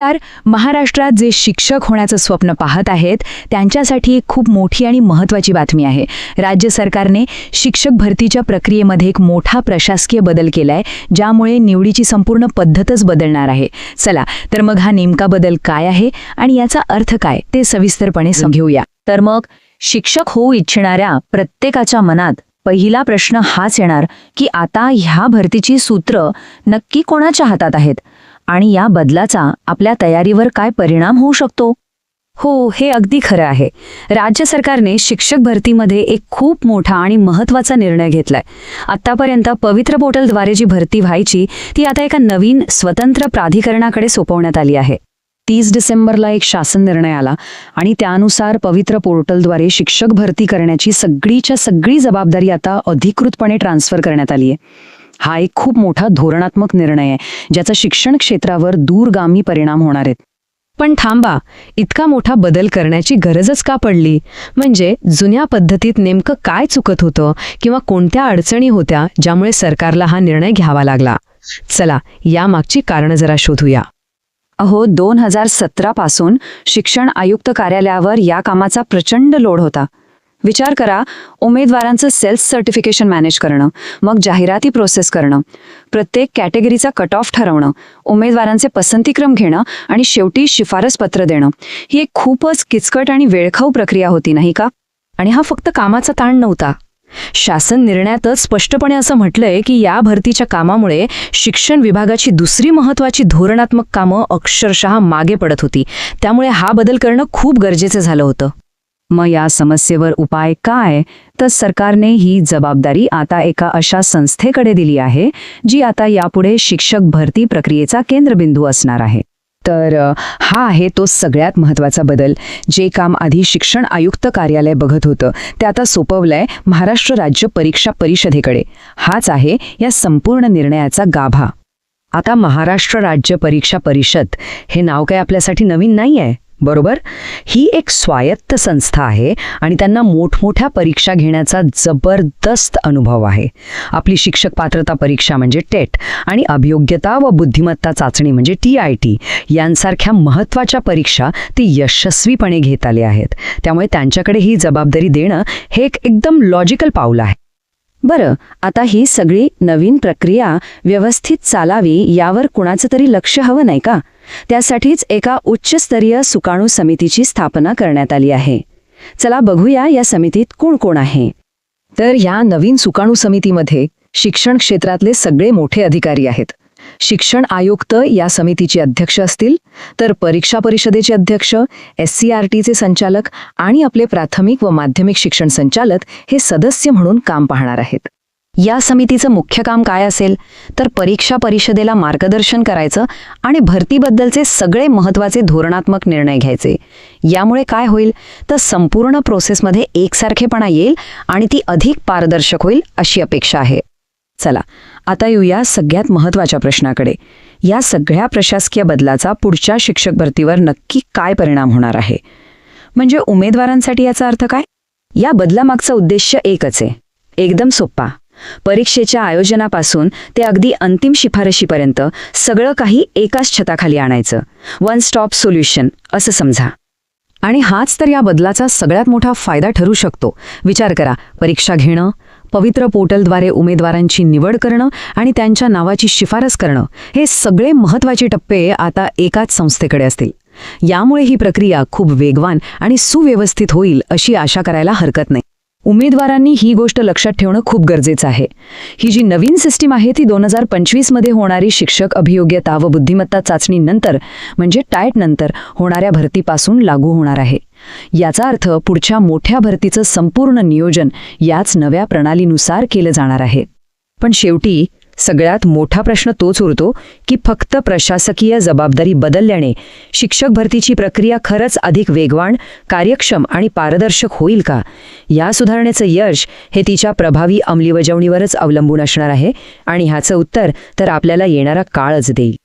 तर महाराष्ट्रात जे शिक्षक होण्याचं स्वप्न पाहत आहेत त्यांच्यासाठी एक खूप मोठी आणि महत्त्वाची बातमी आहे. राज्य सरकारने शिक्षक भरतीच्या प्रक्रियेमध्ये एक मोठा प्रशासकीय बदल केलाय, ज्यामुळे निवडीची संपूर्ण पद्धतच बदलणार आहे. चला तर मग हा नेमका बदल काय आहे आणि याचा अर्थ काय ते सविस्तरपणे समजूया. तर मग शिक्षक होऊ इच्छिणाऱ्या प्रत्येकाच्या मनात पहिला प्रश्न हाच येणार की आता ह्या भरतीची सूत्र नक्की कोणाच्या हातात आहेत आणि या बदलाचा आपल्या तयारीवर काय परिणाम होऊ शकतो. हो, हे अगदी खरं आहे. राज्य सरकारने शिक्षक भरतीमध्ये एक खूप मोठा आणि महत्त्वाचा निर्णय घेतलाय. आतापर्यंत पवित्र पोर्टलद्वारे जी भरती व्हायची ती आता एका नवीन स्वतंत्र प्राधिकरणाकडे सोपवण्यात आली आहे. 30 डिसेंबरला एक शासन निर्णय आला आणि त्यानुसार पवित्र पोर्टलद्वारे शिक्षक भरती करण्याची सगळीच्या सगळी जबाबदारी आता अधिकृतपणे ट्रान्स्फर करण्यात आली आहे. हा एक खूप मोठा धोरणात्मक निर्णय आहे, ज्याचा शिक्षण क्षेत्रावर दूरगामी परिणाम होणार आहेत. पण थांबा, इतका मोठा बदल करण्याची गरजच का पडली? म्हणजे जुन्या पद्धतीत नेमकं काय चुकत होतं किंवा कोणत्या अडचणी होत्या ज्यामुळे सरकारला हा निर्णय घ्यावा लागला? चला यामागची कारणं जरा शोधूया. 2017 पासून शिक्षण आयुक्त कार्यालयावर या कामाचा प्रचंड लोड होता. विचार करा, उमेदवारांचं सेल्फ सर्टिफिकेशन मॅनेज करणं, मग जाहिराती प्रोसेस करणं, प्रत्येक कॅटेगरीचा कट ऑफ ठरवणं, उमेदवारांचे पसंतीक्रम घेणं आणि शेवटी शिफारस पत्र देणं. ही एक खूपच किचकट आणि वेळखाऊ प्रक्रिया होती, नाही का? आणि हा फक्त कामाचा ताण नव्हता. शासन निर्णयातच स्पष्टपणे असं म्हटलंय की या भरतीच्या कामामुळे शिक्षण विभागाची दुसरी महत्त्वाची धोरणात्मक कामं अक्षरशः मागे पडत होती. त्यामुळे हा बदल करणं खूप गरजेचं झालं होतं. मग या समस्येवर उपाय काय? तर सरकारने ही जबाबदारी आता एका अशा संस्थेकडे दिली आहे जी आता यापुढे शिक्षक भरती प्रक्रियेचा केंद्रबिंदू असणार आहे. तर हा आहे तो सगळ्यात महत्त्वाचा बदल. जे काम आधी शिक्षण आयुक्त कार्यालय बघत होतं ते आता सोपवलंय महाराष्ट्र राज्य परीक्षा परिषदेकडे. हाच आहे या संपूर्ण निर्णयाचा गाभा. आता महाराष्ट्र राज्य परीक्षा परिषद हे नाव काय आपल्यासाठी नवीन नाही आहे, बरोबर? ही एक स्वायत्त संस्था आहे आणि त्यांना मोठमोठ्या परीक्षा घेण्याचा जबरदस्त अनुभव आहे. आपली शिक्षक पात्रता परीक्षा म्हणजे टेट आणि अभियोग्यता व बुद्धिमत्ता चाचणी म्हणजे TIT यांसारख्या महत्त्वाच्या परीक्षा ते यशस्वीपणे घेत आले आहेत. त्यामुळे त्यांच्याकडे ही जबाबदारी देणं हे एक एकदम लॉजिकल पाऊल आहे. बरं, आता ही सगळी नवीन प्रक्रिया व्यवस्थित चालावी यावर कुणाचं तरी लक्ष हवं नाही का? त्यासाठीच एका उच्चस्तरीय सुकाणू समितीची स्थापना करण्यात आली आहे. चला बघूया या समितीत कोण कोण आहे. तर या नवीन सुकाणू समितीमध्ये शिक्षण क्षेत्रातले सगळे मोठे अधिकारी आहेत. शिक्षण आयुक्त या समितीचे अध्यक्ष असतील, तर परीक्षा परिषदेचे अध्यक्ष, SCRTचे संचालक आणि आपले प्राथमिक व माध्यमिक शिक्षण संचालक हे सदस्य म्हणून काम पाहणार आहेत. या समितीचं मुख्य काम काय असेल तर परीक्षा परिषदेला मार्गदर्शन करायचं आणि भरतीबद्दलचे सगळे महत्त्वाचे धोरणात्मक निर्णय घ्यायचे. यामुळे काय होईल तर संपूर्ण प्रोसेसमध्ये एकसारखेपणा येईल आणि ती अधिक पारदर्शक होईल अशी अपेक्षा आहे. चला आता येऊया सगळ्यात महत्त्वाच्या प्रश्नाकडे. या सगळ्या प्रशासकीय बदलाचा पुढच्या शिक्षक भरतीवर नक्की काय परिणाम होणार आहे? म्हणजे उमेदवारांसाठी याचा अर्थ काय? या बदलामागचा उद्देश एकच आहे, एकदम सोपा. परीक्षेच्या आयोजनापासून ते अगदी अंतिम शिफारशीपर्यंत सगळं काही एकाच छताखाली आणायचं. वन स्टॉप सोल्युशन असं समजा. आणि हाच तर या बदलाचा सगळ्यात मोठा फायदा ठरू शकतो. विचार करा, परीक्षा घेणं, पवित्र पोर्टलद्वारे उमेदवारांची निवड करणं आणि त्यांच्या नावाची शिफारस करणं हे सगळे महत्त्वाचे टप्पे आता एकाच संस्थेकडे असतील. यामुळे ही प्रक्रिया खूप वेगवान आणि सुव्यवस्थित होईल अशी आशा करायला हरकत नाही. उमेदवारांनी ही गोष्ट लक्षात ठेवणं खूप गरजेचं आहे. ही जी नवीन सिस्टीम आहे ती 2025 मध्ये होणारी शिक्षक अभियोग्यता व बुद्धिमत्ता चाचणी नंतर म्हणजे टायट नंतर होणाऱ्या भरतीपासून लागू होणार आहे. याचा अर्थ पुढच्या मोठ्या भरतीचं संपूर्ण नियोजन याच नव्या प्रणालीनुसार केलं जाणार आहे. पण शेवटी सगळ्यात मोठा प्रश्न तोच उरतो की फक्त प्रशासकीय जबाबदारी बदलल्याने शिक्षक भरतीची प्रक्रिया खरंच अधिक वेगवान, कार्यक्षम आणि पारदर्शक होईल का? या सुधारणेचं यश हे तिच्या प्रभावी अंमलबजावणीवरच अवलंबून असणार आहे आणि ह्याचं उत्तर तर आपल्याला येणारा काळच देईल.